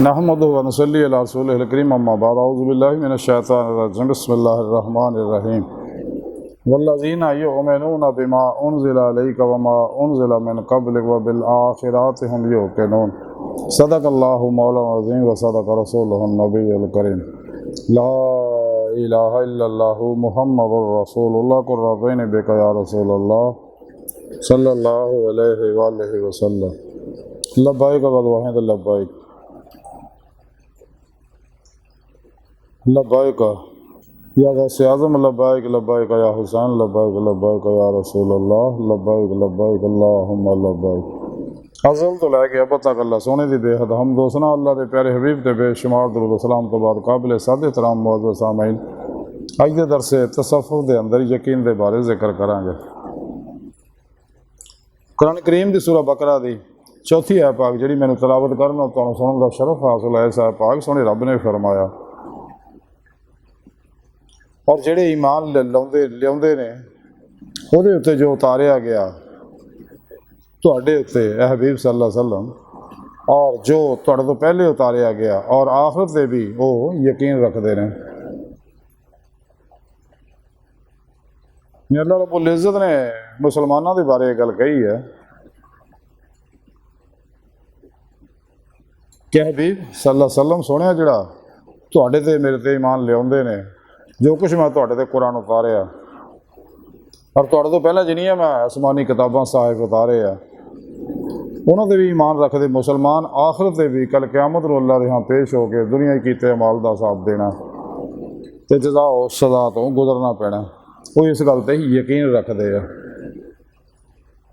नहमदुहु व नसल्ली अला रसूलिहिल करीम अम्मा बाद अऊज़ु बिल्लाहि मिनश शैतानिर रजीम बिस्मिल्लाहिर रहमानिर रहीम वल्लज़ीना युमिनूना बिमा उन्ज़िला इलैका व मा उन्ज़िला मिन क़ब्लिक व बिल आखिरति हुम युक़िनून सदक़ल्लाहु मौलाना अज़ीम व सदक़ रसूलुहुन नबियुल करीम ला इलाहा इल्लल्लाहु मुहम्मदुर रसूलुल्लाह कुर्रतैनि बिका या रसूलल्लाह सल्लल्लाहु अलैहि व आलिहि वसल्लम लब्बैक व वहद लब्बैक लब्बैक या गौसे आज़म लब्बैक लब्बैक या हुसैन लब्बैक लब्बैक या रसूलल्लाह लब्बैक लब्बैक अल्लाहुम्मा लब्बैक। अज़ल तो लैके अब तक अल्लाह सोने दी बेहद हम दोसना अल्लाह के प्यारे हबीब ते बेशुमार दुरूद सलाम तो बाद काबिल साद एहतराम मौजूद सामीन अज दे दरसे तसव्वुफ़ दे अंदर यकीन दे बारे जिक्र करांगे। कुरान करीम दी सूरह बकरा दी चौथी आयत पाक जिहड़ी मैनूं तलावत करना तुहानूं सुणन दा शरफ हासिल है। इस आयत पाक सोहणे रब ने फरमाया और ਜਿਹੜੇ ईमान ਲਿਆਉਂਦੇ ਨੇ ਉਹਦੇ ਉੱਤੇ जो उतारिया गया ਤੁਹਾਡੇ ਉੱਤੇ ਇਹ हबीब सल्लल्लाहु अलैहि वसल्लम और जो ਤੁਹਾਡੇ ਤੋਂ ਪਹਿਲੇ उतारिया गया और आखिरत ਤੇ भी ਉਹ यकीन रखते हैं। अल्लाह रब्बुल इज़्ज़त ने मुसलमानों के बारे गल कही है कि हबीब सल्लल्लाहु अलैहि वसल्लम सोहणिया जिहड़ा ਤੁਹਾਡੇ ਤੇ ਮੇਰੇ ਤੇ ईमान ਲਿਆਉਂਦੇ ਨੇ जो कुछ मैं तुहाडे ते कुरान उतारिया और तुहाडे तो पहले जिन्नियां मैं आसमानी किताबां साहिब उतारे आ उन्हां ते भी ईमान रखते मुसलमान आखिरत ते भी कल क़यामत नूं अल्लाह दे हां पेश हो के दुनिया कीते अमाल दा हिसाब देना ते जज़ा सज़ा तो गुजरना पैना वो इस गल ते ही यकीन रखते हैं।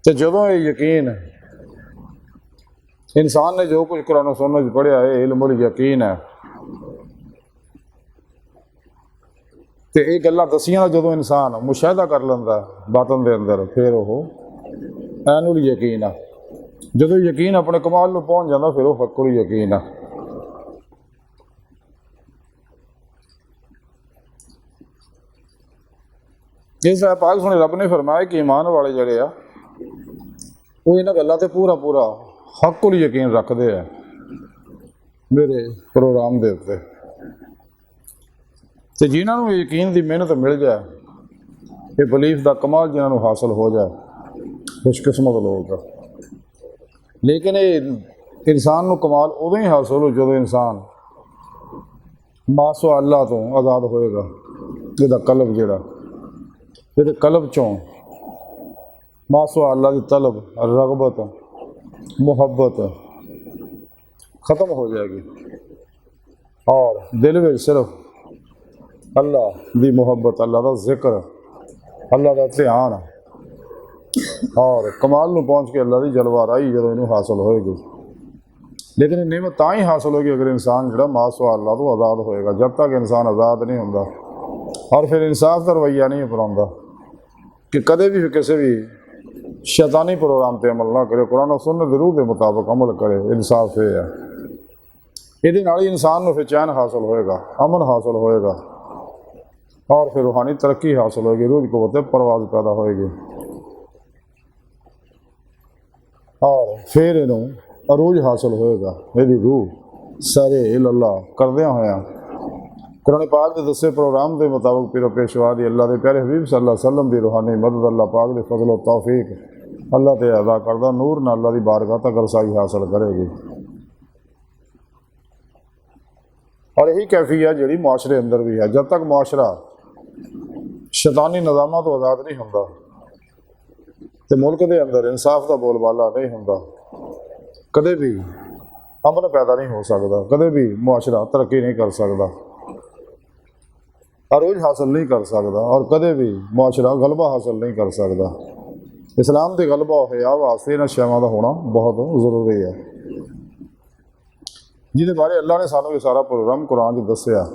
ते जदों ये यकीन इंसान ने जो कुछ कुरान सुन्नत च पढ़िया है इल्मुल यकीन है तो ये गल्लां दसियां जो इंसान मुशाहिदा कर लेंदा बातन दे अंदर फिर वो ऐनुल यकीन आ। जो यकीन अपने कमाल नूं पहुँच जाता फिर वो हक्कुल यकीन आ। इस पाक सुने रब ने फरमाया कि ईमान वाले जड़े आ वो इन्हां गल्लां ते पूरा पूरा हक्कुल यकीन रखते हैं मेरे प्रोग्राम दे उत्ते तो जिन्होंने यकीन की मेहनत मिल जाए ये बलीफ का कमाल जिन्होंने हासिल हो जाए खुशकिस्मत लोग। लेकिन ये इंसान को कमाल उदों ही हासिल हो जो इंसान मासो अल्लाह तो आज़ाद होएगा जिहदा कल्ब जिहड़ा जिहदे कल्ब चों मासो अल्लाह की तलब रगबत मुहब्बत ख़त्म हो जाएगी और दिल में सिर्फ अल्लाह की मुहब्बत अल्लाह का जिक्र अल्लाह का ध्यान और कमाल में पहुँच के अल्लाह की जलवाराई जो इन्हू हासिल होएगी। लेकिन नियमत तां ही हासिल होगी अगर इंसान जो मासवा अल्लाह तो आज़ाद होएगा। जब तक इंसान आज़ाद नहीं होंदा और फिर इंसाफ का रवैया नहीं अपनाता कि कदे भी किसी भी शैतानी प्रोग्राम पर अमल ना करे कुरान और सुन्नत ज़रूर के मुताबिक अमल करे। इंसाफ ये है ये इंसान को फिर चैन हासिल होएगा अमन हासिल होएगा और फिर रूहानी तरक्की हासिल होगी रूह की क़ुव्वत परवाज़ पैदा होएगी और फिर इनू अरूज हासिल होएगा। यदि रूह सारे अल्लाह करदियां होया कुरान पाक के दसे प्रोग्राम के मुताबिक पीरो पेशवा दी अल्लाह के प्यारे हबीब सल्लल्लाहु अलैहि वसल्लम की रूहानी मदद अल्लाह पाक के फजल व तौफीक अल्लाह ते अदा करदा नूर न अल्लाह की बारगाह तक रसाई हासिल करेगी। और यही कैफियत जी मुआशरे अंदर भी है। जब तक मुआशरा शैतानी निज़ामां तो आज़ाद नहीं होंदा तो मुल्क के अंदर इंसाफ का बोलबाला नहीं होंदा कदे भी अमन पैदा नहीं हो सकता कदे भी मुआशरा तरक्की नहीं कर सकता अरूज हासिल नहीं कर सकता और कदे भी मुआशरा गलबा हासिल नहीं कर सकता। इस्लाम के गलबा हया वास्ते इन्हां शैवां दा होना बहुत ज़रूरी है जिहदे बारे अल्लाह ने सानू ये सारा प्रोग्राम कुरान च दस्सिया।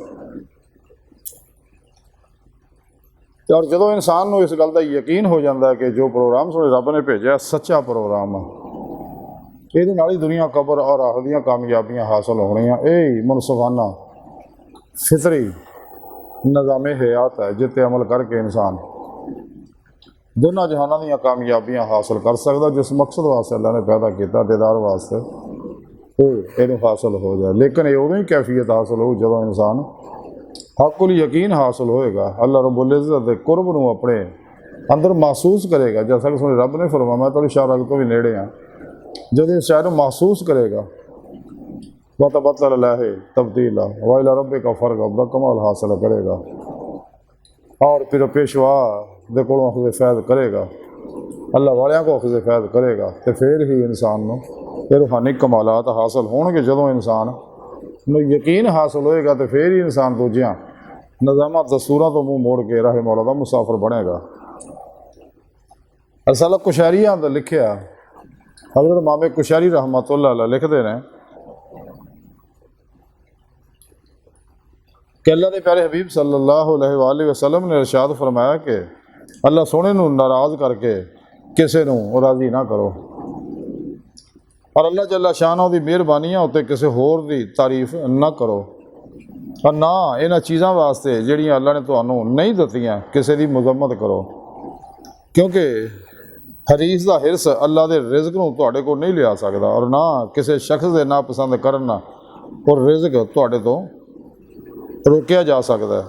और जो इंसान को इस गल का यकीन हो जाता है कि जो प्रोग्राम सुने रब ने भेजा सच्चा प्रोग्राम है ये ही दुनिया कबर और आखिरत दी कामयाबियां हासिल होनियां यही मुनसफाना फितरी निज़ाम हयात है जिते अमल करके इंसान दोनों जहानों दी कामयाबियां हासिल कर सकता जिस मकसद वास्ते अल्लाह ने पैदा किया दीदार वास्ते ਇਹਨੂੰ ਹਾਸਲ ਹੋ ਜਾਏ। ਲੇਕਿਨ ਇਹ ਉਦੋਂ ਹੀ ਕੈਫੀਅਤ ਹਾਸਲ ਹੋਊ ਜਦੋਂ ਇਨਸਾਨ ਹੱਕੁਲ ਯਕੀਨ ਹਾਸਲ ਹੋਏਗਾ, ਅੱਲਾਹ ਰब्बुल इज़्ज़त ਦੇ ਕੁਰਬ ਨੂੰ ਆਪਣੇ ਅੰਦਰ ਮਹਿਸੂਸ ਕਰੇਗਾ। ਜੈਸਾ ਕਿ ਸੁਣੇ ਰੱਬ ਨੇ ਫਰਮਾਇਆ, ਮੈਂ ਤੁਹਾਡੀ ਸ਼ਾਰਗ ਤੋਂ ਵੀ ਨੇੜੇ ਹਾਂ, ਜਦੋਂ ਇਸ ਸ਼ਾਇਰ ਨੂੰ ਮਹਿਸੂਸ ਕਰੇਗਾ वतबत्तल लहे तब्दीला वाइला रब्बे का फ़र्क अपना कमाल हासिल करेगा और फिर पेशवा दे कोलों अखज़ फैज़ करेगा, अल्लाह वालियां को अखज़ फैज़ करेगा, तो फिर ही इंसान को रूहानी कमालात हासिल होणगे। जदों इंसान नूं यकीन हासिल होएगा तो फिर ही इंसान दूजियां निज़ामां दस्तूरां तो मुँह मोड़ के राह मौला दा मुसाफिर बनेगा। रसाला कुशैरियां दा लिखिया हज़रत इमाम कुशैरी रहमतुल्लाह अलैह लिखते हैं कि अल्लाह के प्यारे हबीब सल्लल्लाहु अलैहि वसल्लम ने इरशाद फरमाया कि अल्लाह सोने नूं नाराज़ करके किसी नूं राज़ी ना करो, और अल्लाह जल्ला शाना दी मेहरबानियां उत्ते किसी होर दी तारीफ ना करो, और ना इन्हां चीज़ां वास्ते जिहड़ियां अल्लाह ने तुहानूं नहीं दित्तियां किसी दी मज़म्मत करो, क्योंकि हरीस दा हिरस अल्लाह दे रिज़्क नूं तुहाडे कोल नहीं लिया सकदा, और ना किसी शख्स दे नापसंद करना और रिज़्क तुहाडे तो रोकया जा सकता है।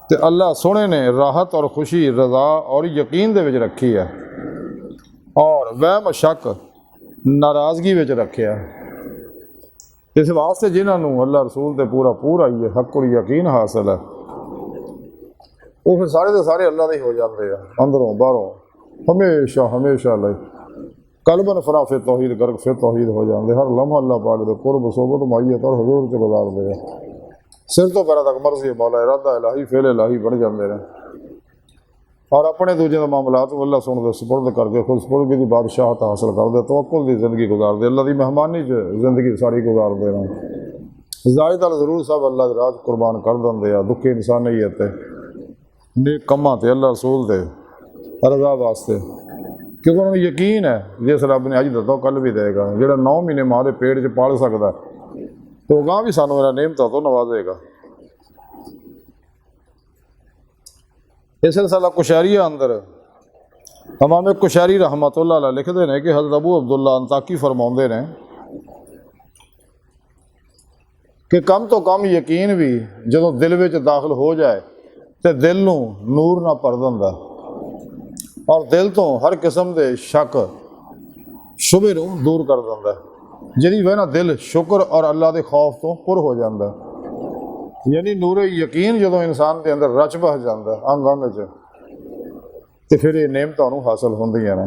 तो अल्लाह सोने ने राहत और खुशी, रज़ा और यकीन दे विच रखी है, और वहम शक नाराज़गी विच रखिया। इस वास्ते जिन्होंने अल्लाह रसूल ते पूरा पूरा ही हक़ुल यकीन हासिल है, वो फिर सारे के सारे अल्लाह दे हो जाते हैं, अंदरों बाहरों हमेशा हमेशा लई कल्बन फरा फिर तौहीद गर्क फिर तौहीद हो जाते, हर लम्हा अल्लाह पाक दे कुर्ब सोबत माइयत और हुजूर च गुजारते हैं। सिर तो पैर तक मर्जी मौला इरादा इलाही फेल इलाही बन जाते हैं, और अपने दूजे मामलात अल्लाह सुन के सुपुर्द करके खुद सुपुर्दगी की बादशाहत हासिल करते, तवक्कुल की जिंदगी गुजारते, अल्लाह की मेहमानी जिंदगी सारी गुजारते हैं। ज़ाहिर जरूर सब अल्लाह के राज कुर्बान कर देंगे आ, दुखी इंसानियत नेक कमां ते अल्लाह रसूल दे रज़ा वास्ते, क्योंकि उन्होंने यकीन है जिस रब ने अज दता कल भी देगा। जो 9 महीने माँ के पेट च पाल सकता तो गांह भी सानू इन्हां नेमतां तो नवाजेगा। इस सिलसिला कुशैरिया अंदर इमाम कुशैरी रहमतुल्लाह अलैह लिखते हैं कि हज़रत अबू अब्दुल्ला अंताकी फरमाते हैं कि कम तो कम यकीन भी जदों दिल में दाखिल हो जाए तो दिल नूं नूर ना भर दिंदा, और दिल तो हर किस्म के शक शुबे नूं दूर कर दिंदा, जिहदी वजह नाल दिल शुक्र और अल्लाह के खौफ तो पुर हो जाता। यानी नूरे यकीन जदों इंसान के अंदर रच बस जाता अंग अंग च, तो फिर ये नेमतां नूं हासिल होंदियां ने।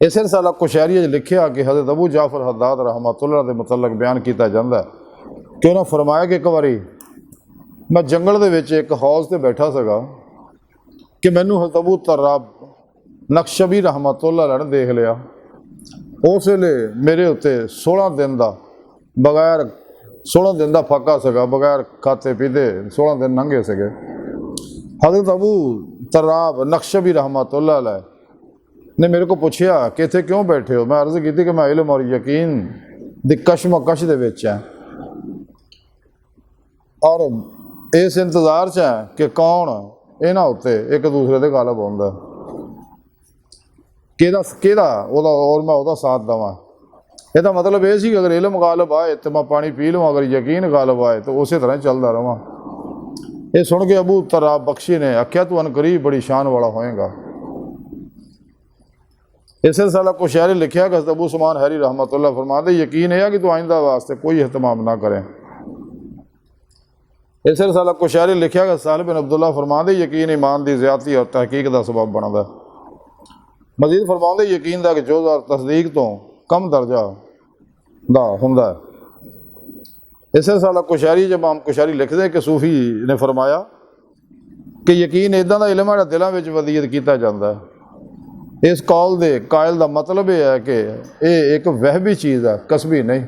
इस सिलसिला कुशैरी लिखिया कि हज़रत अबू जाफर हद्दाद रहमतुल्लाह दे मुतल्लक बयान किया जाता है कि उन्होंने फरमाया कि एक बारी मैं जंगल दे विच एक हौज़ ते बैठा सगा कि मैनू हज़रत अबू तर्राब नक्शबी रहमतुल्लाह अलैह ने देख लिया। उस वेले मेरे उत्ते 16 दिन का बगैर 16 दिन का फाका सगा, बगैर खाते पीते 16 दिन लंघे सके। हज़रत अबू तर्राब नक्शबी रहमतुल्लाह अलैह ने मेरे को पूछा कि इत्थे क्यों बैठे हो। मैं अर्ज़ की कि मैं इल्म और यकीन दी कशमकश दे विच है, और इस इंतज़ार च है कि कौन इन्हां उत्ते एक दूसरे दे गालिब होंदा, किहदा ओहदा और मैं ओहदा साथ देवां। ਇਹਦਾ मतलब ये सी कि अगर इलम गालिब आए तो मैं पानी पी लवां, अगर यकीन गालिब आए तो उस तरह चलता रवां। ये सुन के अबू तर्राब बख्शी ने आख्या तू अनकरीब बड़ी शान वाला होएगा। इस सिलसिला कुशैरी लिखिया कि अबू उस्मान हैरी रहमतुल्लाह फरमाते यकीन है कि तू आइंदा वास्ते कोई एहतमाम ना करें। इस सिलसिला कुशैरी लिखिया कि सालिह बिन अब्दुल्ला फरमाते यकीन ईमान की ज़्यादती और तहकीक का सबब बनता। मजीद फरमाते यकीन का कि जो तस्दीक तो कम दर्जा दा हुंदा है। इस सिलसिला कुशैरी इमाम कुशैरी लिखते हैं कि सूफी ने फरमाया कि यकीन इदां दा इल्म है दिलों में वदीयत किया जाता है। इस कौल दे कायल का मतलब यह है कि यह एक वहबी चीज़ है, कसबी नहीं।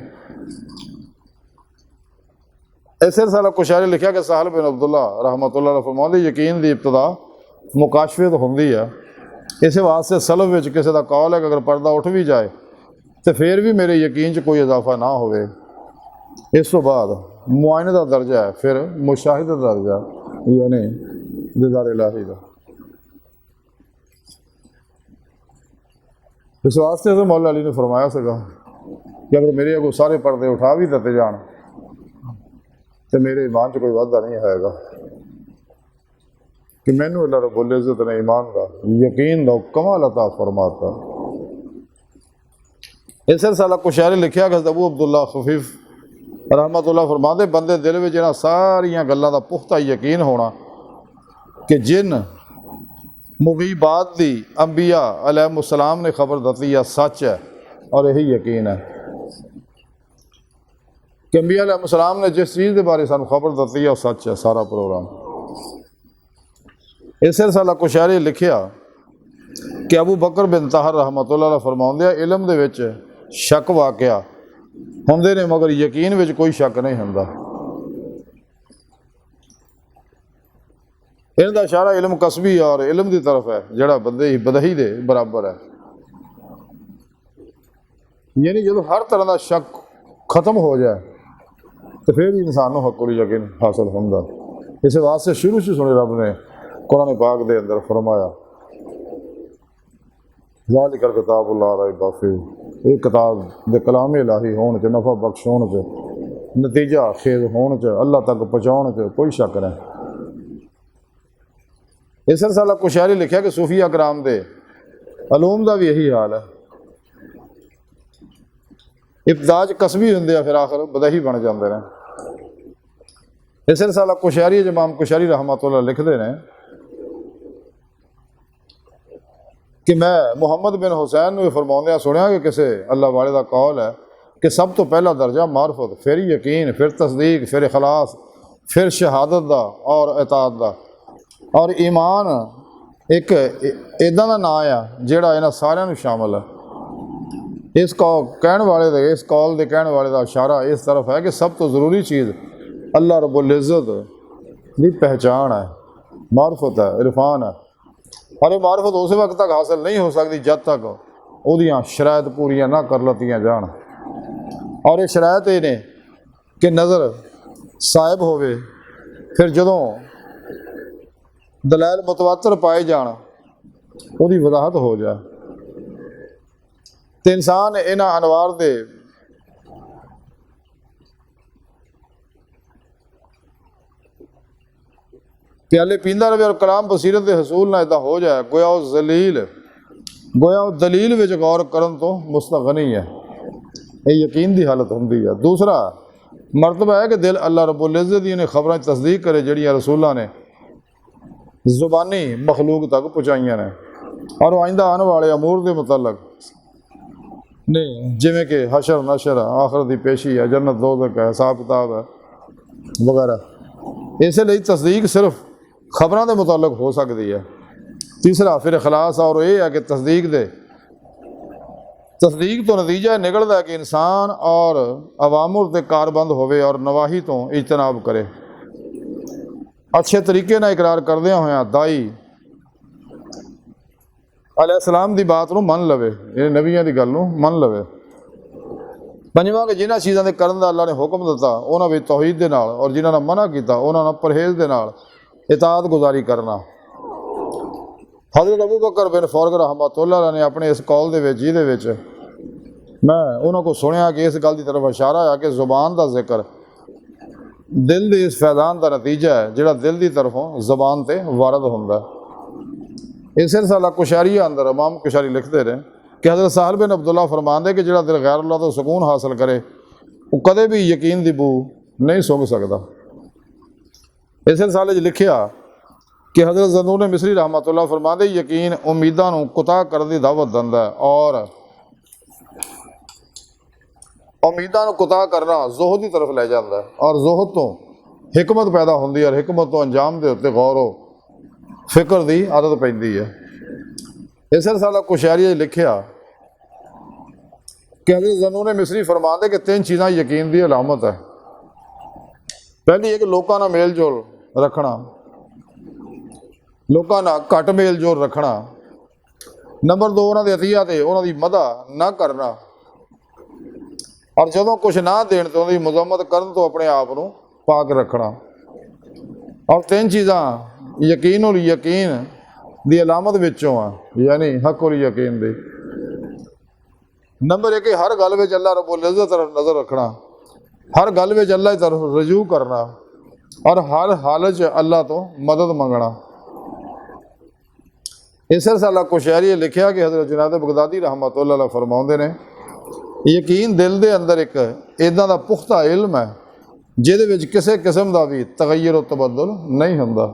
इस सिलसिला कुशैरी लिखा कि साहिल बिन अब्दुल्ला रहमतुल्लाह अलैह फरमाते यकीन की इब्तदा मुकाशफे तो होंदी है। इस वास्ते सलफ विच किसी का कौल है कि अगर पर्दा उठ भी जाए तो फिर भी मेरे यकीन च कोई इजाफा ना होवे। इस तो बाद मुआयने का दर्जा है, फिर मुशाहिदा दर्जा यानी दीदार इलाही का। इस वास्ते तो मौला अली ने फरमाया सगा कि अगर मेरे अगों सारे पर्दे उठा भी दिते जान तो मेरे ईमान च कोई वाधा नहीं हैगा कि मैनू अल्लाह रब्बुल इज़्ज़त ने ईमान का यकीन का कमाल अता फरमाता। इस सिलसिला कुशैरी लिखिया कि अबू अब्दुल्ला खफीफ रहमतुल्लाह फरमाते बंदे दिल में जिन्हां सारियां गल्लां दा पुख्ता यकीन होना कि जिन मुगीबात दी अंबिया अलैहिस्सलाम ने खबर दती है सच है, और यही यकीन है कि अंबिया अलैहिस्सलाम ने जिस चीज़ के बारे सानू खबर दती है वह सच है सारा प्रोग्राम। इस सिलसिला कुशैरी लिखिया कि अबू बकर बिन ताहर रहमतुल्लाह फरमाउंदे इलम दे विच शक वाक़या हुंदे ने मगर यकीन विच कोई शक नहीं हुंदा। इनका इशारा इलम कसबी और इलम की तरफ है जिहड़ा बंदे बदही दे बराबर है, यानी जो हर तरह का शक खत्म हो जाए तो फिर ही इंसान को हक़ यकीन हासिल होंदा। इस वास्ते शुरू से सुने रब ने कुरान पाक दे अंदर फरमाया ज़ालिकल किताबु ला रैब फीह, एक किताब दे कलाम इलाही होने च नफ़ा बख्श होने च नतीजा खेज होने च अल्लाह तक पहुँचाने च कोई शक नहीं। इस सिलसिला कुशैरी लिखा कि सूफिया कराम दे अलूम का भी यही हाल है, इब्तिदाज कसबी होंगे फिर आखिर बदही बन जाते हैं। इस सिलसिला कुशैरी इमाम कुशैरी रहमतुल्लाह लिखते हैं कि मैं मुहम्मद बिन हुसैन ने फरमाउंदियां सुनिया कि किसी अल्लाह वाले का कौल है कि सब तो पहला दर्जा मार्फत, फिर यकीन, फिर तस्दीक, फिर इखलास, फिर शहादत का और इताअत का, और ईमान एक इदा का नाम आ जिहड़ा इन्हां सारियां नूं शामिल है। इस कहने वाले दे इस कौल के कहने वाले का इशारा इस तरफ है कि सब तो ज़रूरी चीज़ अल्लाह रब्बुल इज़्ज़त की पहचान है, मार्फत है, इरफान है। और ये मार्फत उस वक्त तक हासिल नहीं हो सकती जब तक उहदियां शराइत पूरियां ना कर लतियां जान। और ये शराइत ये ने कि नज़र साहिब होवे, फिर जदों दलैल मुतवातर पाए जान उहदी वजाहत हो जाए तो इंसान इन्हां अनवार दे प्याले पींदा रहे और कलाम बसीरत के हसूल ना इदा हो जाए गोया उस दलील विच गौर करन तो मुस्तगनी है। ये यकीन की हालत होंदी है। दूसरा मरतबा है कि दिल अल्लाह रब्बुल इज़्ज़त दी इन्हें खबरें तस्दीक करे जिहड़ियां रसूलां ने ज़ुबानी मखलूक तक पहुँचाइयां ने और आइंदा आने वाले अमूर के मुतलक नहीं, जिमें कि हशर नशर आखिरत की पेशी है, जन्नत दोज़ख है, हिसाब किताब है वगैरह। इसलिए तस्दीक सिर्फ खबरों के मुतालक हो सकती है। तीसरा फिर इखलास और यह है कि तस्दीक तो नतीजा निकलता है कि इंसान और अवामुर से कारबंद होवे और नवाही तो इजतनाब करे। अच्छे तरीके ना इकरार करदे होया दाई अलैहिस्सलाम की बात को मन लवे, ये नबियों की गल मन लवे। पंजवां कि जिन्हां चीज़ों के करन दा अल्लाह ने हुक्म दिता उन्हां विच तौहीद दे नाल और जिन्हां ने मना किया उन्हां नाल परहेज़ दे नाल इताअत गुजारी करना। हज़रत अबू बकर बिन फौरग रहमतुल्लाह ने अपने इस कौल दे विच जिहदे विच मैं उन्हां को सुनिया कि इस गल की तरफ इशारा है कि ज़ुबान का जिक्र दिल के इस फैज़ान का नतीजा है जिहड़ा दिल की तरफों ज़बान ते वारद हुंदा। इस सिलसिला कुशैरी अंदर इमाम कुशैरी लिखते रहे कि हज़रत साहल बिन अब्दुल्ला फरमांदे कि जिहड़ा दिल गैर अल्लाह तो सुकून हासिल करे वो कदे भी यकीन की बू नहीं सूंघ सकता। इस सिलसिले लिखिया कि हज़रत ज़न्नून मिस्री रहमतुल्लाह फरमांदे यकीन उम्मीदां नूं कुता करने की दावत दिंदा है और उम्मीदां नूं कुता करना ज़ुहद की तरफ ले जाता है और ज़ुहद तो हिकमत पैदा होंदी है और हिकमत तो अंजाम के उत्ते गौर फिक्र की आदत पैंदी है। इस सिलसिला कुशैरी लिखिया कि हज़रत ज़न्नून मिस्री फरमांदे कि 3 चीज़ां यकीन की अलामत है। पहली है कि लोगों नाल मेल जोल रखना, लोगों नाल घट मेल जोल रखना। नंबर 2 उन्होंने अतिया ते उन्होंने मदद ना करना और जदों कुछ ना देण तो उन्होंने मजम्मत करन तो अपने आप को पाक रखना। और 3 चीज़ां यकीन और यकीन दी अलामत विचों आ, यानी हक और यकीन दी। नंबर एक, हर गल में अल्लाह रब्बुल इज़्ज़त तरफ नज़र रखना, हर गल में अल्लाह की तरफ रजू करना और हर हालत च अल्लाह तो मदद मंगना। इस रसाला कुशैरी लिखा कि हज़रत जुनैद बगदादी रहमतुल्लाह अलैह फरमाउंदे ने, यकीन दिल के अंदर एक इदां दा पुख्ता इल्म है जिहदे विच किसी किस्म का भी तगय्युर और तबद्दुल नहीं हुंदा।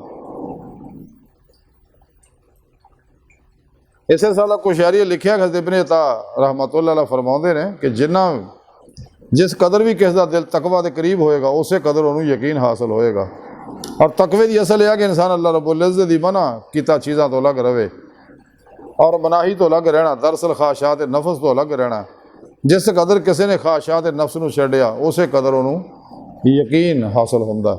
इस रसाला कुशैरी लिखा हज़रत इब्ने अता रहमतुल्लाह अलैह फरमाउंदे ने कि जिन्ना जिस कदर भी किसी का दिल तकवा के करीब होएगा उस कदर उन्होंने यकीन हासिल होएगा। और तकवे की असल यह कि इंसान अल्लाह रब्बुल इज़्ज़त की मना किता चीज़ों तो अलग रहे और मनाही तो अलग रहना, दरअसल ख्वाहिशात नफ्स तो अलग रहना। जिस कदर किसी ने ख्वाहिशात नफ्स को छड्डिया उस कदर उन्होंने यकीन हासिल होंदा।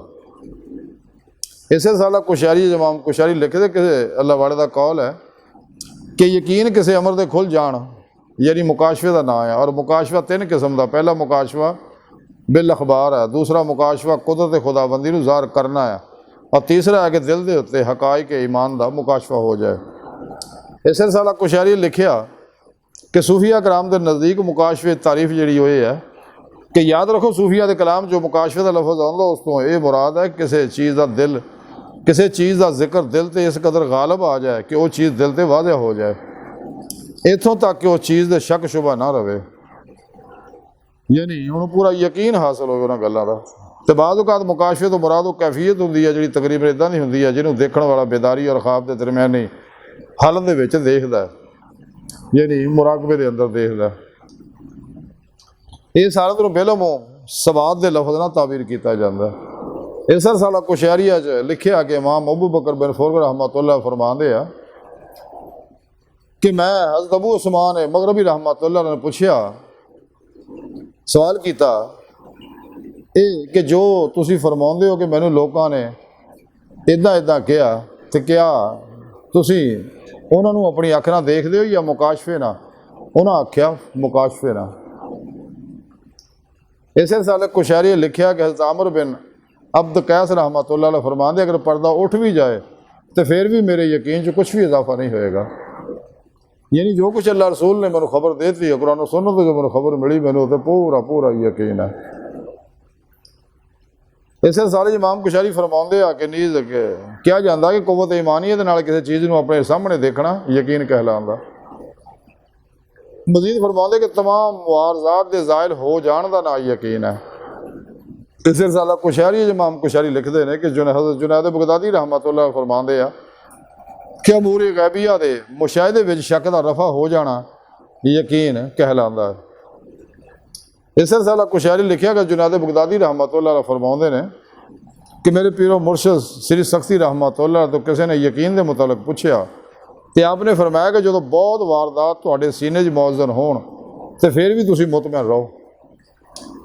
इस साला कुशैरी इमाम कुशैरी लिखते कि अल्लाह वाले का कौल है कि यकीन किसी अमर के खुल जान यानी मुकाशफे का नाम है। और मुकाशफा तीन किस्म का, पहला मुकाशफा बिल अखबार है, दूसरा मुकाशफा कुदरत खुदाबंदी को ज़ाहिर करना है और तीसरा है कि दिल के उत्ते हकाइक ईमान का मुकाशफा हो जाए। इस साला कुशैरी लिखा कि सूफिया कराम के नज़दीक मुकाशफे तारीफ जी हुई है कि याद रखो सूफिया के कलाम जो मुकाशफे का लफज आता उस तो ये मुराद है किसी चीज़ का दिल, किसी चीज़ का जिक्र दिल ते इस कदर गालिब आ जाए कि वह चीज़ दिल ते वाज़ह हो जाए, इतों तक कि वह चीज़ के शक शुबा ना रहे, यानी उन्होंने पूरा यकीन हासिल हो उन्होंने गलों का। तो बाद औकात मुकाशफे तो मुराद वो कैफियत होंगी है जी तकरीबन इदा की होंगी है जिन्होंने देखने वाला बेदारी और ख्वाब के दरम्यानी हालत के देखता है, यानी मुराकबे के अंदर देखता है। ये सारा तो बिलम सवाद के लफज ना ताबीर किया जाता है। इस साला कुशैरिया लिखा कि इमाम अबू बकर बिन फुरग रहमतुल्लाह फरमाते हैं कि मैं हज़रत अबू उस्मान मगरबी रहमतुल्लाह ने पूछा, सवाल किया कि जो तुसी फरमाते हो कि मैनू लोगों ने इदा इदा कहा तो क्या तुसी उन्होंने अपनी अख ना देखते हो या मुकाशफे ना? उन्हें आख्या मुकाशफे ना। इस साल कुशैरी लिखा कि हज़रत आमर बिन अब्द कैस रहमतुल्लाह अलैह फरमाते अगर पर्दा उठ भी जाए तो फिर भी मेरे यकीन च कुछ भी इजाफा नहीं होएगा, यानी जो कुछ अल्लाह रसूल ने मैंने खबर दे दी है कुरान सुन्नत जो मैंने खबर मिली मैंने तो पूरा पूरा यकीन है। इस सारे इमाम कुशैरी फरमाते आ कि नीज क्या जाता कि कुव्वत ईमानियत नाल किसी चीज़ को अपने सामने देखना यकीन कहलाता। मजीद फरमाते कि तमाम मुआरजात के ज़ाहिर हो जाने का ना यकीन है। इस साला कुशैरी इमाम कुशैरी लिखते हैं कि हज़रत जुनैद बगदादी रहमतुल्लाह फरमाते हैं कि अमूर गैबिया के मुशाहिदे विच शक का रफा हो जाना यकीन कहलाता है। इस साला कुशैरी लिखा कि जुनैद बगदादी रहमतुल्लाह फरमाते हैं कि मेरे पीरो मुर्शद श्री सख्ती रहमतुल्लाह तो किसी ने यकीन के मुतालिक पूछा तो आपने फरमाया कि जो बहुत वारदात तुहाडे सीने च मौजन होण तो फिर भी तुसीं मुतमैन रहो,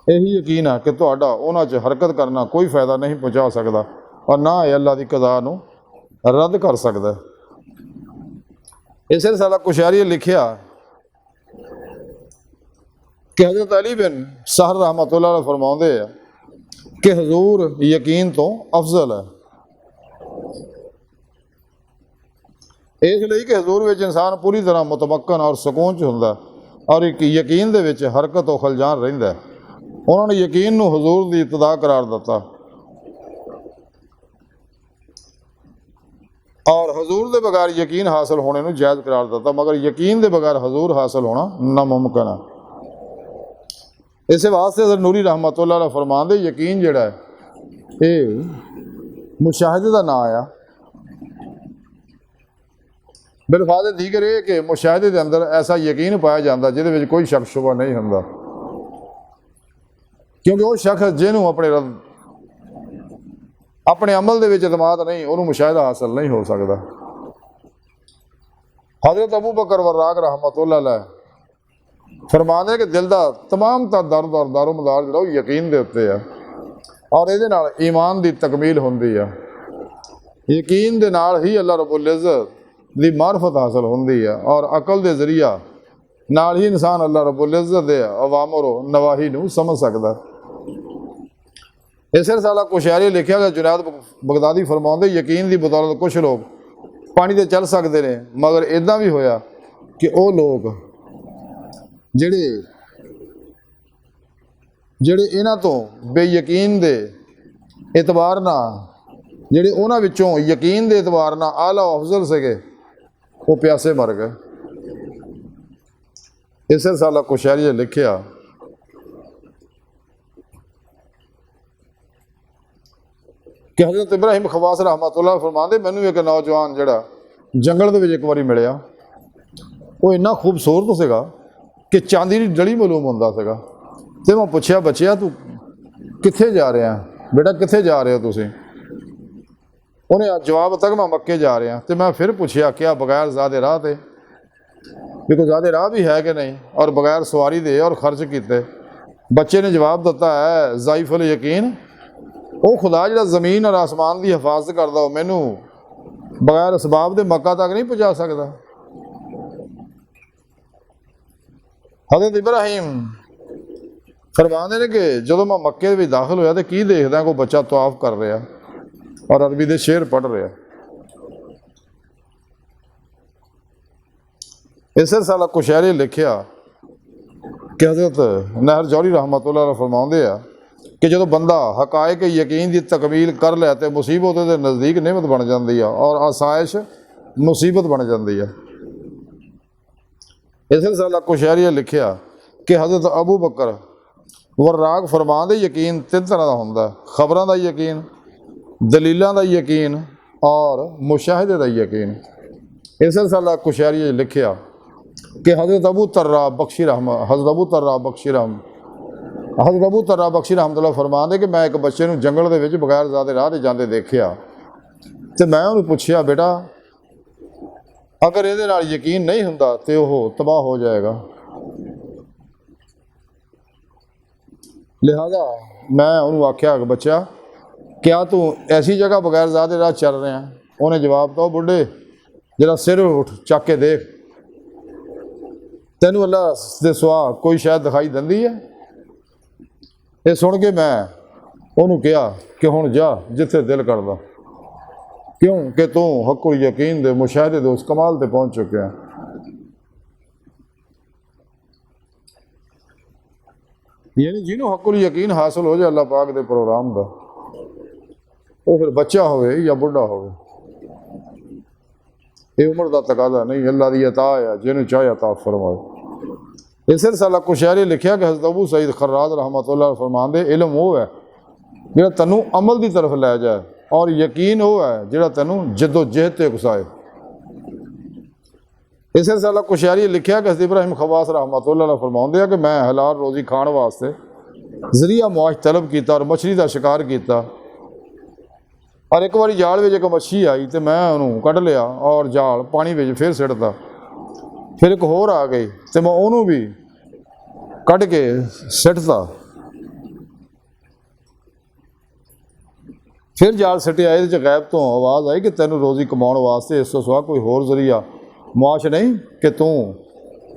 यही यकीन है कि तुहाडा उन्हां च हरकत करना कोई फ़ायदा नहीं पहुँचा सकता और ना ही अल्लाह की कज़ा नूं रद्द कर सकता। इस साला कुशैरी लिखा कि हज़रत अली बिन सहर रहमतुल्लाह अलैह फरमाते हैं कि हजूर यकीन तो अफजल है, इसलिए कि हजूर विच इंसान पूरी तरह मुतमक्कन और सुकून च हुंदा और एक यकीन दे विच हरकत और खलजान रहिंदा है। उन्होंने यकीन नूं हजूर की इब्तिदा करार दिता और हजूर के बगैर यकीन हासिल होने को जायज़ करार दिता, मगर यकीन के बगैर हजूर हासिल होना नामुमकिन है। इस वास्ते हज़रत नूरी रहमतुल्लाह अलैह फरमाते यकीन जिहड़ा है ये मुशाहिदे का नाम आया। बिलफाज़ दीगर ये कि मुशाहिदे के अंदर ऐसा यकीन पाया जाता जिहदे विच कोई शक शुबा नहीं हुंदा, क्योंकि वह शख्स जिन्हों अपने अमल के एतमाद नहीं उन्होंने मुशाहिदा हासिल नहीं हो सकता। हज़रत अबू बकर वर्राक रहमतुल्लाह अलैह फरमाते कि दिल का तमाम दर्द और दारोमदार जो यकीन के उत्ते है और ये ईमान की तकमील होंदी है। यकीन के नाल ही अल्लाह रब्बुल इज़्ज़त की मार्फत हासिल होंदी है और अकल के जरिया नाल ही इंसान अल्लाह रब्बुल इज़्ज़त के अवामर नवाही नूं समझ सकता। इस साला कुशैरी लिखा कि जुनैद बगदादी फरमाते यकीन की बदौलत कुछ लोग पानी ते चल सकते हैं, मगर इदा भी होया कि वह लोग ਜਿਹੜੇ ਇਹਨਾਂ ਤੋਂ ਬੇਯਕੀਨ ਦੇ ਇਤਬਾਰ ਨਾਲ, ਜਿਹੜੇ ਉਹਨਾਂ ਵਿੱਚੋਂ ਯਕੀਨ ਦੇ ਇਤਬਾਰ ਨਾਲ ਆਲਾ ਅਫਜ਼ਲ ਸੀਗੇ, ਉਹ ਪਿਆਸੇ ਮਰ ਗਏ। ਇਸੇ ਸਾਲਾ ਕੁਸ਼ੈਰੀ ਨੇ ਲਿਖਿਆ ਕਿ ਹਜ਼ਰਤ ਇਬਰਾਹੀਮ ਖਵਾਸ ਰਹਿਮਤੁल्लाह ਫਰਮਾਉਂਦੇ, ਮੈਨੂੰ ਇੱਕ ਨੌਜਵਾਨ ਜਿਹੜਾ ਜੰਗਲ ਦੇ ਵਿੱਚ ਇੱਕ ਵਾਰੀ ਮਿਲਿਆ, ਉਹ ਇੰਨਾ ਖੂਬਸੂਰਤ ਸੀਗਾ ਕਿ ਚਾਂਦੀ ਦੀ ਡਲੀ ਮਾਲੂਮ ਹੁੰਦਾ ਸੀਗਾ। ਅਤੇ ਮੈਂ ਪੁੱਛਿਆ, ਬੱਚਿਆ ਤੂੰ ਕਿੱਥੇ ਜਾ ਰਿਹਾ ਬੇਟਾ, ਕਿੱਥੇ ਜਾ ਰਹੇ ਹੋ ਤੁਸੀਂ? ਉਹਨੇ ਜਵਾਬ ਦਿੱਤਾ ਕਿ ਮੈਂ ਮੱਕੇ ਜਾ ਰਿਹਾ। ਅਤੇ ਮੈਂ ਫਿਰ ਪੁੱਛਿਆ, ਕਿਆ ਬਗੈਰ ਜ਼ਾਦੇ ਰਾਹ 'ਤੇ ਵੀ ਕੋਈ ਜ਼ਾਦੇ ਰਾਹ ਵੀ ਹੈ ਕਿ ਨਹੀਂ, ਔਰ ਬਗੈਰ ਸਵਾਰੀ ਦੇ ਔਰ ਖਰਚ ਕੀਤੇ? ਬੱਚੇ ਨੇ ਜਵਾਬ ਦਿੱਤਾ ਹੈ, ਜ਼ਾਈਫੁਲ ਯਕੀਨ, ਉਹ ਖੁਦਾ ਜਿਹੜਾ ਜ਼ਮੀਨ ਔਰ ਆਸਮਾਨ ਦੀ ਹਿਫਾਜ਼ਤ ਕਰਦਾ, ਉਹ ਮੈਨੂੰ ਬਗੈਰ ਅਸਬਾਬ ਦੇ ਮੱਕਾ ਤੱਕ ਨਹੀਂ ਪਹੁੰਚਾ ਸਕਦਾ। ਹਜ਼ਰਤ ਇਬਰਾਹੀਮ ਫਰਮਾਉਂਦੇ ਨੇ ਕਿ ਜਦੋਂ ਮੈਂ ਮੱਕੇ ਵਿੱਚ ਦਾਖਲ ਹੋਇਆ ਤਾਂ ਕੀ ਦੇਖਦਾ, ਕੋਈ ਬੱਚਾ ਤਵਾਫ ਕਰ ਰਿਹਾ ਔਰ ਅਰਬੀ ਦੇ ਸ਼ੇਰ ਪੜ੍ਹ ਰਿਹਾ। ਇਸੇ ਸਾਲਾ ਕੁਸ਼ੈਰੀ ਲਿਖਿਆ ਕਿ ਹਜ਼ਰਤ ਨਹਿਰ ਜੌਹਰੀ ਰਹਿਮਤੁल्लाह ਫਰਮਾਉਂਦੇ ਆ ਕਿ ਜਦੋਂ ਬੰਦਾ ਹਕਾਇਕ ਯਕੀਨ ਦੀ ਤਕਮੀਲ ਕਰ ਲੈ ਤੇ ਮੁਸੀਬਤ ਉਹਦੇ ਨਜ਼ਦੀਕ ਨਿਮਤ ਬਣ ਜਾਂਦੀ ਆ ਔਰ ਆਸਾਇਸ਼ ਮੁਸੀਬਤ ਬਣ ਜਾਂਦੀ ਆ। ਇਸੇ ਸਾਲਾ ਕੁਸ਼ੈਰੀ ਨੇ ਲਿਖਿਆ ਕਿ ਹਜ਼ਰਤ ਅਬੂ ਬਕਰ ਵਰਾਕ ਫਰਮਾਉਂਦੇ, ਯਕੀਨ ਤਿੰਨ ਤਰ੍ਹਾਂ ਦਾ ਹੁੰਦਾ, ਖਬਰਾਂ ਦਾ ਯਕੀਨ, ਦਲੀਲਾਂ ਦਾ ਯਕੀਨ ਔਰ ਮੁਸ਼ਾਹਿਦੇ ਦਾ ਯਕੀਨ। ਇਸੇ ਸਾਲਾ ਕੁਸ਼ੈਰੀ ਨੇ ਲਿਖਿਆ ਕਿ ਹਜ਼ਰਤ ਅਬੂ ਤਰਰਾ ਬਖਸ਼ੀ ਰਹਿਮਤੁल्लाह ਫਰਮਾਉਂਦੇ ਕਿ ਮੈਂ ਇੱਕ ਬੱਚੇ ਨੂੰ ਜੰਗਲ ਦੇ ਵਿੱਚ ਬਗੈਰ ਜ਼ਾਦੇ ਰਾਹ 'ਤੇ ਜਾਂਦੇ ਦੇਖਿਆ, ਅਤੇ ਮੈਂ ਉਹਨੂੰ ਪੁੱਛਿਆ, ਬੇਟਾ ਅਗਰ ਇਹਦੇ ਨਾਲ ਯਕੀਨ ਨਹੀਂ ਹੁੰਦਾ ਤਾਂ ਉਹ ਤਬਾਹ ਹੋ ਜਾਏਗਾ। ਲਿਹਾਜ਼ਾ ਮੈਂ ਉਹਨੂੰ ਆਖਿਆ ਕਿ ਬੱਚਾ, ਕਿਆ ਤੂੰ ਐਸੀ ਜਗ੍ਹਾ ਬਗੈਰ ਜ਼ਾਦੇ ਰਾਹ ਚੱਲ ਰਿਹਾ? ਉਹਨੇ ਜਵਾਬ ਦਿੱਤਾ, ਬੁੱਢੇ ਜਿਹੜਾ ਸਿਰ ਉੱਠ ਚੱਕ ਕੇ ਦੇਖ, ਤੈਨੂੰ ਅੱਲਾ ਦੇ ਸਿਵਾ ਕੋਈ ਸ਼ਾਇਦ ਦਿਖਾਈ ਦਿੰਦੀ ਹੈ? ਇਹ ਸੁਣ ਕੇ ਮੈਂ ਉਹਨੂੰ ਕਿਹਾ ਕਿ ਹੁਣ ਜਾ ਜਿੱਥੇ ਦਿਲ ਕਰਦਾ, ਕਿਉਂ ਕਿ ਤੂੰ ਹੱਕੁਲ ਯਕੀਨ ਦੇ ਮੁਸ਼ਾਹਦੇ ਦੇ ਉਸ ਕਮਾਲ 'ਤੇ ਪਹੁੰਚ ਚੁੱਕਿਆ। ਯਾਨੀ ਜਿਹਨੂੰ ਹੱਕੁਲ ਯਕੀਨ ਹਾਸਲ ਹੋ ਜਾਏ ਅੱਲਾਹ ਪਾਕ ਦੇ ਪ੍ਰੋਗਰਾਮ ਦਾ, ਉਹ ਫਿਰ ਬੱਚਾ ਹੋਵੇ ਜਾਂ ਬੁੱਢਾ ਹੋਵੇ, ਇਹ ਉਮਰ ਦਾ ਤਕਾਜ਼ਾ ਨਹੀਂ, ਅੱਲਾ ਦੀ ਅਤਾ ਆ, ਜਿਹਨੂੰ ਚਾਹੇ ਅਤਾ ਫਰਮਾਏ। ਇਸੇ ਸਾਲਾ ਕੁਸ਼ੈਰੀ ਲਿਖਿਆ ਕਿ ਹਜ਼ਰਤ ਅਬੂ ਸਈਦ ਖਰਾਜ ਰਹਿਮਤੁल्लाह ਫਰਮਾਉਂਦੇ, ਇਲਮ ਉਹ ਹੈ ਜਿਹੜਾ ਤੈਨੂੰ ਅਮਲ ਦੀ ਤਰਫ ਲੈ ਜਾਏ, ਔਰ ਯਕੀਨ ਉਹ ਹੈ ਜਿਹੜਾ ਤੈਨੂੰ ਜੱਦੋ ਜਹਿਦ 'ਤੇ ਉਕਸਾਏ। ਇਸੇ ਸਾਲਾ ਕੁਸ਼ੈਰੀ ਲਿਖਿਆ ਕਿ ਹਜ਼ਰਤ ਇਬਰਾਹੀਮ ਖਵਾਸ ਰਹਿਮਤੁल्लाह ਫਰਮਾਉਂਦੇ ਆ ਕਿ ਮੈਂ ਹਲਾਲ ਰੋਜ਼ੀ ਖਾਣ ਵਾਸਤੇ ਜ਼ਰੀਆ ਮੁਆਸ਼ ਤਲਬ ਕੀਤਾ ਔਰ ਮਛਲੀ ਦਾ ਸ਼ਿਕਾਰ ਕੀਤਾ, ਔਰ ਇੱਕ ਵਾਰੀ ਜਾਲ ਵਿੱਚ ਇੱਕ ਮੱਛੀ ਆਈ ਅਤੇ ਮੈਂ ਉਹਨੂੰ ਕੱਢ ਲਿਆ ਔਰ ਜਾਲ ਪਾਣੀ ਵਿੱਚ ਫਿਰ ਸਿੱਟਦਾ, ਫਿਰ ਇੱਕ ਹੋਰ ਆ ਗਈ ਅਤੇ ਮੈਂ ਉਹਨੂੰ ਵੀ ਕੱਢ ਕੇ ਸਿੱਟਦਾ, ਫਿਰ ਜਾਲ ਸਿੱਟਿਆ। ਇਹਦੇ 'ਚ ਗੈਬ ਤੋਂ ਆਵਾਜ਼ ਆਈ ਕਿ ਤੈਨੂੰ ਰੋਜ਼ੀ ਕਮਾਉਣ ਵਾਸਤੇ ਇਸ ਤੋਂ ਸਿਵਾ ਕੋਈ ਹੋਰ ਜ਼ਰੀਆ ਮੁਆਸ਼ ਨਹੀਂ ਕਿ ਤੂੰ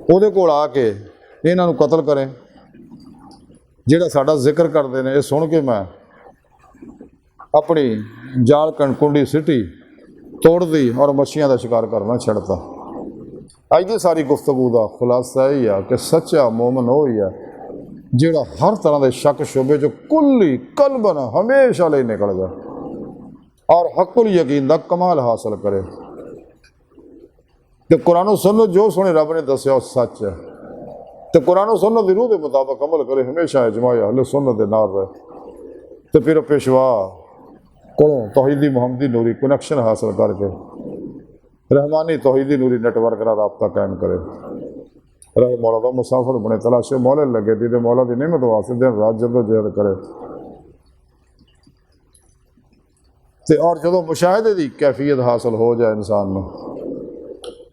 ਉਹਦੇ ਕੋਲ ਆ ਕੇ ਇਹਨਾਂ ਨੂੰ ਕਤਲ ਕਰੇ ਜਿਹੜਾ ਸਾਡਾ ਜ਼ਿਕਰ ਕਰਦੇ ਨੇ। ਇਹ ਸੁਣ ਕੇ ਮੈਂ ਆਪਣੀ ਜਾਲ ਕੁੰਡੀ ਸਿੱਟੀ, ਤੋੜਦੀ ਔਰ ਮੱਛੀਆਂ ਦਾ ਸ਼ਿਕਾਰ ਕਰਨਾ ਛੱਡਤਾ। ਅੱਜ ਦੀ ਸਾਰੀ ਗੁਫ਼ਤਗੂ ਦਾ ਖੁਲਾਸਾ ਇਹ ਆ ਕਿ ਸੱਚਾ ਮੋਮਨ ਉਹ ਹੀ ਆ ਜਿਹੜਾ ਹਰ ਤਰ੍ਹਾਂ ਦੇ ਸ਼ੱਕ ਸ਼ੁਬੇ 'ਚੋਂ ਕੁੱਲੀ ਕਲਬਨ ਹਮੇਸ਼ਾ ਲਈ ਨਿਕਲ ਜਾ ਔਰ ਹੱਕੁਲ ਯਕੀਨ ਦਾ ਕਮਾਲ ਹਾਸਲ ਕਰੇ ਕਿ ਕੁਰਾਨ ਸੁਨਨਤ ਜੋ ਸੋਹਣੇ ਰੱਬ ਨੇ ਦੱਸਿਆ ਉਹ ਸੱਚ ਹੈ, ਅਤੇ ਕੁਰਾਨ ਸੁਨਨਤ ਦੀ ਰੂਹ ਦੇ ਮੁਤਾਬਕ ਅਮਲ ਕਰੇ, ਹਮੇਸ਼ਾ ਇਜਮਾਅ ਅਹਿਲ ਸੁਨਨਤ ਦੇ ਨਾਲ ਰਹੇ, ਅਤੇ ਫਿਰ ਪੇਸ਼ਵਾ ਕੋਲੋਂ ਤੌਹੀਦੀ ਮੁਹੰਮਦੀ ਨੂਰੀ ਕਨੈਕਸ਼ਨ ਹਾਸਲ ਕਰਕੇ रहमानी तौहीदी नूरी नेटवर्क का राबता कायम करे। रहे मौला का मुसाफिर बने, तलाशे मौले लगे दी मौला की नियमत वास्ते दिन रात जदोजहद करे। तो और जो मुशाहदे की कैफियत हासिल हो जाए, इंसान को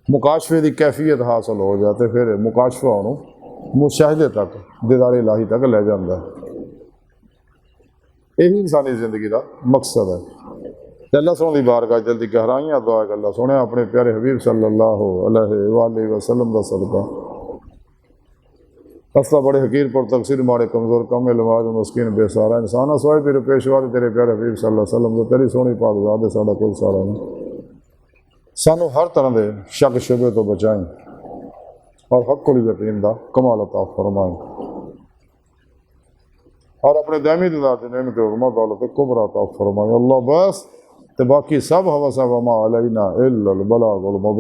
मुकाशफे की कैफियत हासिल हो जाए, तो फिर मुकाशफा उन्होंने मुशाहदे तक दीदार इलाही तक ले जाता है। यही इंसानी जिंदगी का मकसद है। अल्लाह सोने की बारगाह जल्दी गहराइयाँ दुआ कर अल्लाह सोने अपने प्यारे हबीब सल्लल्लाहु अलैहि वसल्लम का सदका असल बड़े हकीर पर तकसीर माड़े कमज़ोर कम इलमाज मुस्किन बेसारा इंसान सोए तेरे पेशवा तेरे प्यारे हबीब सल्लल्लाहु अलैहि वसल्लम को तेरी सोहनी पाक ज़ात है साडा कोई सारा नहीं। सानू हर तरह के शक शुबे तो बचाएं और हक़ुल यकीन दा कमाल अता फरमाए और अपने दामी दाद नेमत उज़्मा दौलत कुबरा अता फरमाए। अल्लाह बस ते बाकी सब हवा सब वमा अलैना इल्लल बलागुल मुबीन।